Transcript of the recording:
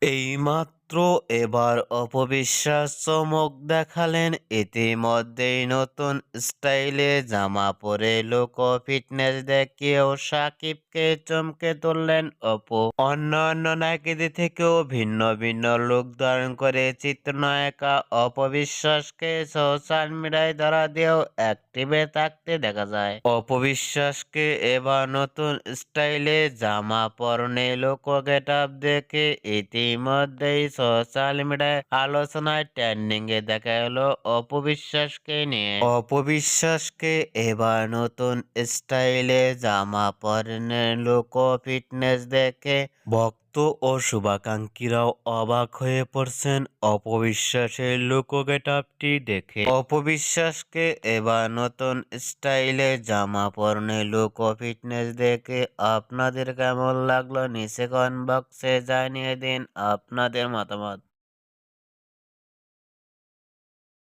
এইমাত্র এবার অপবিশ্বাস চমক দেখালেন। ইতিমধ্যেই নতুন স্টাইলে জামা পরে লোক ফিটনেস দেখিয়েও সাকিবকে চমকে তুললেন অপু। অন্যান্য নায়িকাদের থেকেও ভিন্ন ভিন্ন লুক ধারণ করে চিত্রনায়িকা অপবিশ্বাসকে সোশ্যাল মিডিয়ায় ধরা দিয়েও অ্যাক্টিভে থাকতে দেখা যায়। অপবিশ্বাসকে এবার নতুন স্টাইলে জামা পরনে লোক গেটআপ দেখে ইতিমধ্যেই সোশ্যাল মিডিয়ায় আলোচনায় ট্রেন্ডিং এ দেখা গেল অপবিশ্বাসকে নিয়ে। অপবিশ্বাসকে এবার নতুন স্টাইলে জামা পরনে লোক ফিটনেস দেখে ভক্ত ও শুভাকাঙ্ক্ষীরাও অবাক হয়ে পড়ছেন অপবিশ্বাসের লুক গেটআপটি দেখে। অপবিশ্বাসকে এবার নতুন স্টাইলে জামা পরনে লুক ও ফিটনেস দেখে আপনাদের কেমন লাগলো নিচে কমেন্ট বক্সে জানিয়ে দিন আপনাদের মতামত।